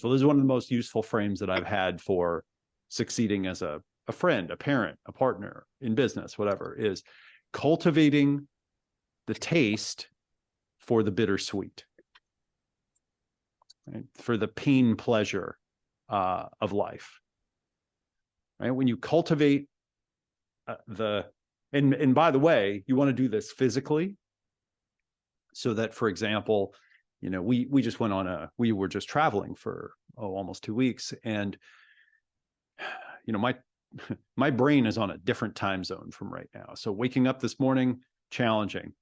So this is one of the most useful frames that I've had for succeeding as a friend, a parent, a partner in business, whatever, is cultivating the taste for the bittersweet, right? For the pain pleasure of life, right? When you cultivate and by the way, you want to do this physically, so that, for example, we just went on we were just traveling for almost 2 weeks, and my brain is on a different time zone from right now. So waking up this morning, challenging.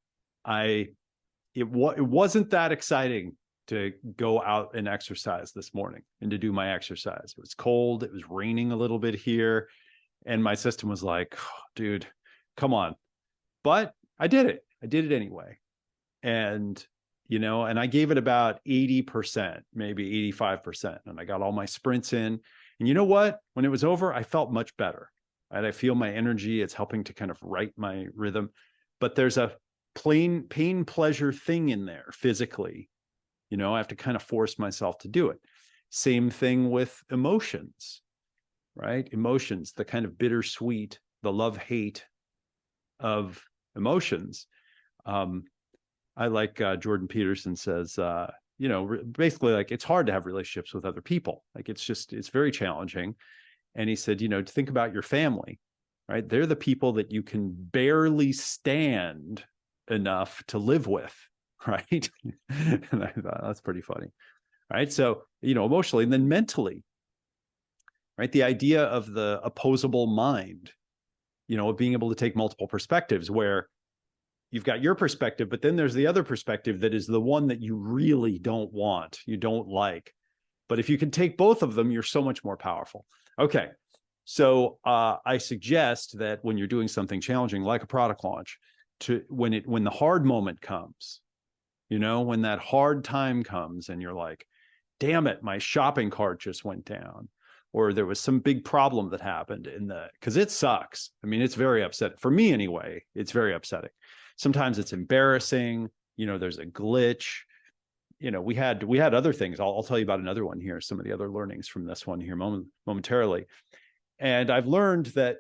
It wasn't that exciting to go out and exercise this morning and to do my exercise. It was cold. It was raining a little bit here. And my system was like, oh, dude, come on. But I did it. I did it anyway. And, and I gave it about 80%, maybe 85%. And I got all my sprints in. And you know what? When it was over, I felt much better. Right? I feel my energy. It's helping to kind of right my rhythm. But there's a pain pleasure thing in there physically. I have to kind of force myself to do it. Same thing with emotions, right? Emotions, the kind of bittersweet, the love-hate of emotions. I like Jordan Peterson says, basically, like, it's hard to have relationships with other people. Like, it's very challenging. And he said, to think about your family, right? They're the people that you can barely stand enough to live with, right? And I thought that's pretty funny, right? So, emotionally, and then mentally, right? The idea of the opposable mind, of being able to take multiple perspectives, where you've got your perspective, but then there's the other perspective that is the one that you really don't want, you don't like. But if you can take both of them, you're so much more powerful. Okay. So I suggest that when you're doing something challenging, like a product launch, when the hard moment comes, when that hard time comes and you're like, damn it, my shopping cart just went down, or there was some big problem that happened because it sucks. I mean, it's very upsetting. For me anyway, it's very upsetting. Sometimes it's embarrassing. There's a glitch. We had other things. I'll tell you about another one here, some of the other learnings from this one here momentarily. And I've learned that,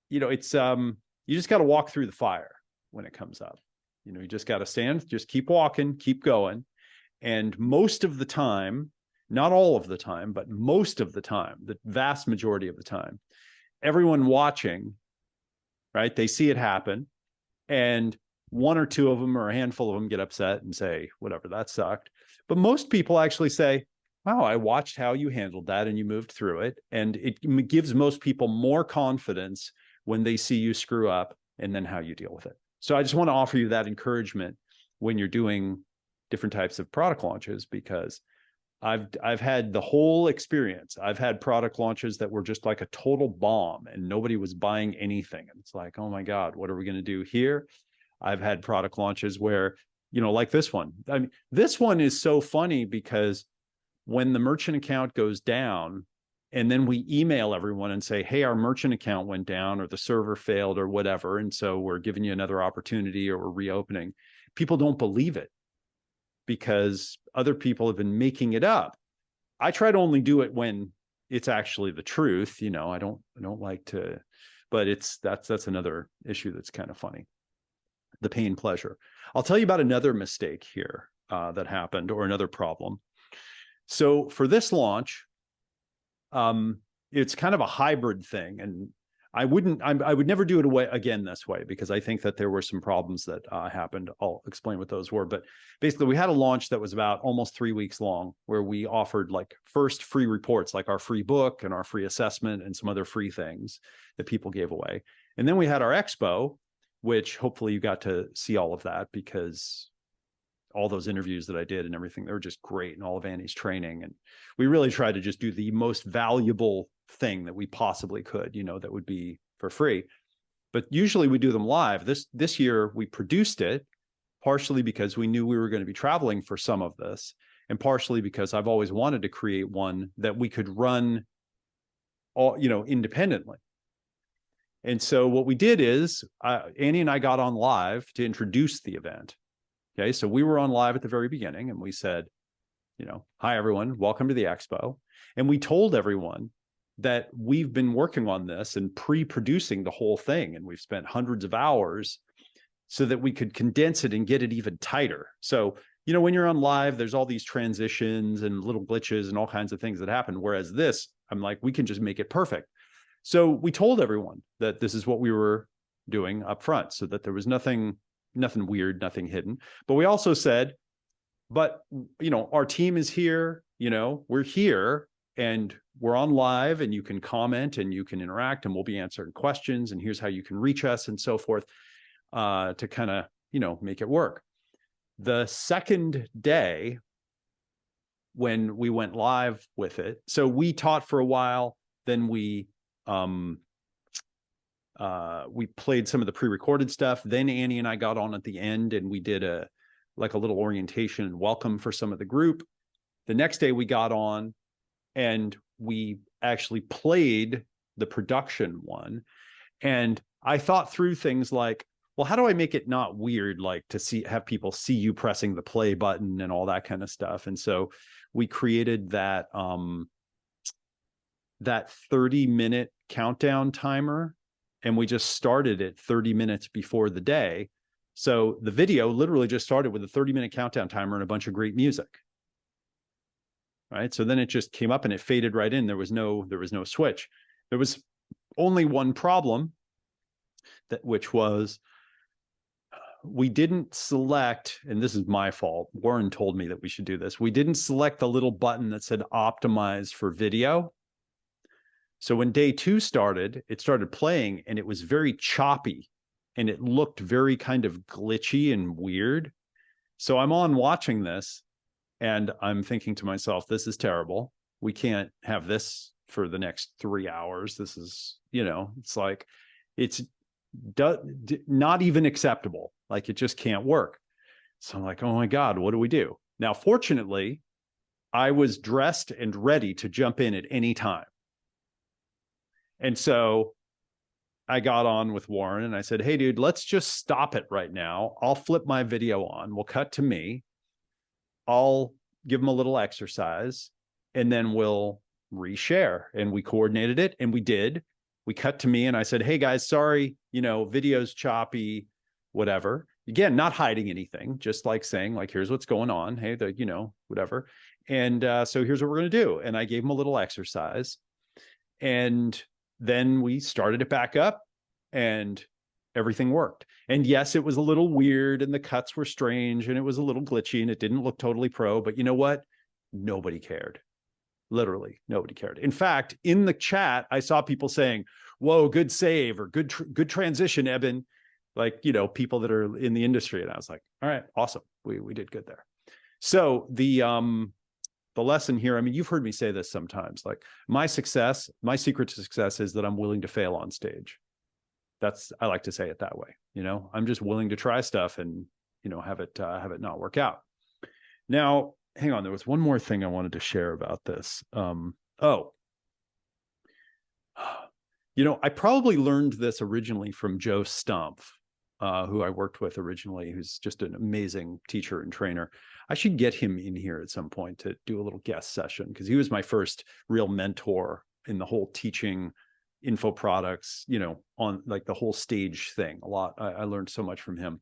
it's you just got to walk through the fire when it comes up. You just got to stand, just keep walking, keep going. And most of the time, not all of the time, but most of the time, the vast majority of the time, everyone watching, right? They see it happen. And one or two of them, or a handful of them, get upset and say, whatever, that sucked. But most people actually say, wow, I watched how you handled that and you moved through it. And it gives most people more confidence when they see you screw up and then how you deal with it. So I just want to offer you that encouragement when you're doing different types of product launches, because I've had the whole experience. I've had product launches that were just like a total bomb and nobody was buying anything. And it's like, oh my God, what are we going to do here? I've had product launches where, like this one. I mean, this one is so funny because when the merchant account goes down and then we email everyone and say, hey, our merchant account went down or the server failed or whatever, and so we're giving you another opportunity or we're reopening, people don't believe it because other people have been making it up. I try to only do it when it's actually the truth. I don't like to, but that's another issue that's kind of funny. The pain pleasure. I'll tell you about another mistake here that happened, or another problem. So for this launch, it's kind of a hybrid thing, and I would never do it again this way, because I think that there were some problems that happened. I'll explain what those were. But basically, we had a launch that was about almost 3 weeks long, where we offered like first free reports, like our free book and our free assessment and some other free things that people gave away. And then we had our expo, which hopefully you got to see all of that, because all those interviews that I did and everything, they were just great, and all of Annie's training. And we really tried to just do the most valuable thing that we possibly could, that would be for free. But usually we do them live. This year we produced it, partially because we knew we were going to be traveling for some of this, and partially because I've always wanted to create one that we could run all, independently. And so what we did is Annie and I got on live to introduce the event. Okay, so we were on live at the very beginning, and we said, hi, everyone, welcome to the expo. And we told everyone that we've been working on this and pre-producing the whole thing. And we've spent hundreds of hours so that we could condense it and get it even tighter. So, when you're on live, there's all these transitions and little glitches and all kinds of things that happen. Whereas this, I'm like, we can just make it perfect. So we told everyone that this is what we were doing up front, so that there was nothing weird, nothing hidden. But we also said, but our team is here, we're here and we're on live, and you can comment and you can interact, and we'll be answering questions, and here's how you can reach us and so forth, to kind of, make it work. The second day when we went live with it, so we taught for a while, then we played some of the pre-recorded stuff. Then Annie and I got on at the end, and we did a little orientation and welcome for some of the group. The next day we got on and we actually played the production one. And I thought through things like, well, how do I make it not weird, like to have people see you pressing the play button and all that kind of stuff. And so we created that 30-minute countdown timer, and we just started it 30 minutes before the day. So the video literally just started with a 30-minute countdown timer and a bunch of great music. Right. So then it just came up and it faded right in. There was no switch. There was only one problem, which was we didn't select, and this is my fault. Warren told me that we should do this. We didn't select the little button that said optimize for video. So when day 2 started, it started playing and it was very choppy and it looked very kind of glitchy and weird. So I'm on watching this and I'm thinking to myself, this is terrible. We can't have this for the next 3 hours. This is, it's like, it's not even acceptable. Like, it just can't work. So I'm like, oh my God, what do we do? Now, fortunately, I was dressed and ready to jump in at any time. And so I got on with Warren and I said, hey, dude, let's just stop it right now. I'll flip my video on. We'll cut to me. I'll give them a little exercise and then we'll reshare. And we coordinated it and we did. We cut to me and I said, hey guys, sorry, video's choppy, whatever. Again, not hiding anything, just like saying like, here's what's going on. Hey, whatever. And so here's what we're going to do. And I gave them a little exercise, and then we started it back up and everything worked. And yes, it was a little weird and the cuts were strange and it was a little glitchy and it didn't look totally pro, but you know what? Nobody cared. Literally nobody cared. In fact, in the chat, I saw people saying, whoa, good save, or good transition, Eben, like, people that are in the industry. And I was like, all right, awesome. We did good there. So the lesson here, I mean, you've heard me say this sometimes, like my secret to success is that I'm willing to fail on stage. I like to say it that way. I'm just willing to try stuff and, have it not work out. Now, hang on. There was one more thing I wanted to share about this. I probably learned this originally from Joe Stumpf, who I worked with originally, who's just an amazing teacher and trainer. I should get him in here at some point to do a little guest session, because he was my first real mentor in the whole teaching info products, on like the whole stage thing. A lot. I learned so much from him.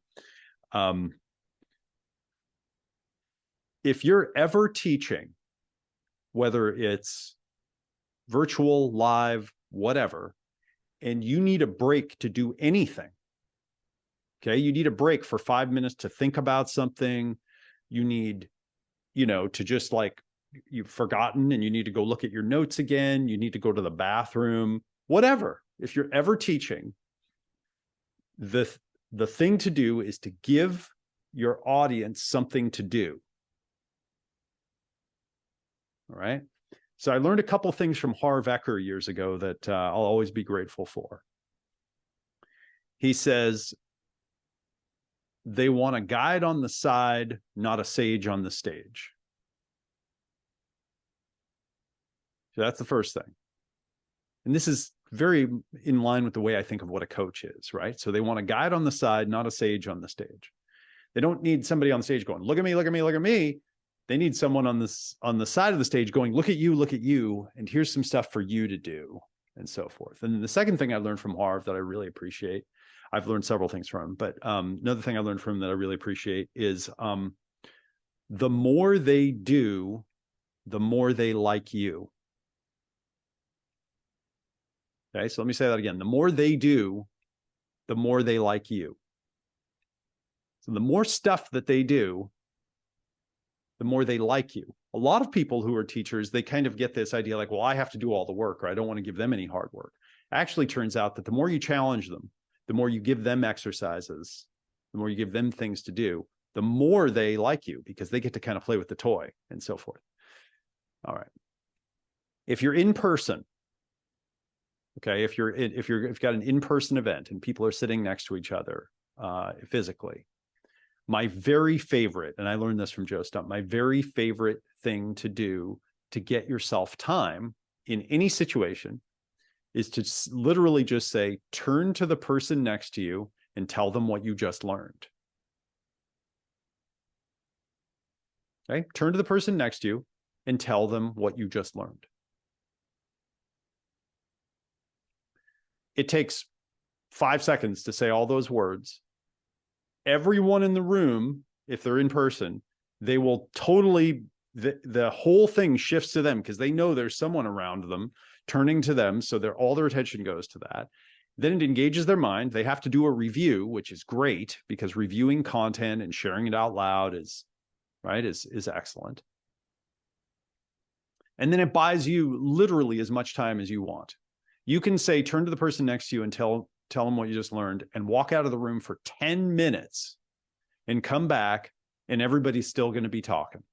If you're ever teaching, whether it's virtual, live, whatever, and you need a break to do anything, okay, you need a break for 5 minutes to think about something. You need, to just like, you've forgotten and you need to go look at your notes again. You need to go to the bathroom, whatever. If you're ever teaching, the thing to do is to give your audience something to do. All right. So I learned a couple of things from Harv Eker years ago that I'll always be grateful for. He says, they want a guide on the side, not a sage on the stage. So that's the first thing. And this is very in line with the way I think of what a coach is, right? So they want a guide on the side, not a sage on the stage. They don't need somebody on the stage going, look at me, look at me, look at me. They need someone on the side of the stage going, look at you, and here's some stuff for you to do, and so forth. And the second thing I learned from Harv that I really appreciate, I've learned several things from him, but another thing I learned from him that I really appreciate is the more they do, the more they like you. Okay, so let me say that again. The more they do, the more they like you. So the more stuff that they do, the more they like you. A lot of people who are teachers, they kind of get this idea like, well, I have to do all the work, or I don't want to give them any hard work. Actually, turns out that the more you challenge them, the more you give them exercises, the more you give them things to do, the more they like you, because they get to kind of play with the toy and so forth. All right. If you're in person, okay, if you've got an in-person event and people are sitting next to each other physically, my very favorite, and I learned this from Joe Stump, my very favorite thing to do to get yourself time in any situation is to literally just say, turn to the person next to you and tell them what you just learned. Okay, turn to the person next to you and tell them what you just learned. It takes 5 seconds to say all those words. Everyone in the room, if they're in person, they will totally, the whole thing shifts to them because they know there's someone around them turning to them. So all their attention goes to that. Then it engages their mind. They have to do a review, which is great because reviewing content and sharing it out loud is excellent. And then it buys you literally as much time as you want. You can say, turn to the person next to you and tell them what you just learned, and walk out of the room for 10 minutes and come back and everybody's still going to be talking.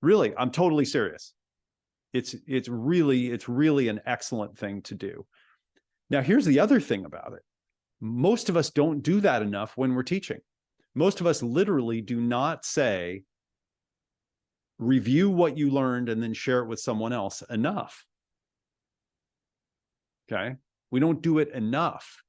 Really, I'm totally serious. It's really an excellent thing to do. Now, here's the other thing about it. Most of us don't do that enough when we're teaching. Most of us literally do not say, review what you learned and then share it with someone else enough. Okay? We don't do it enough.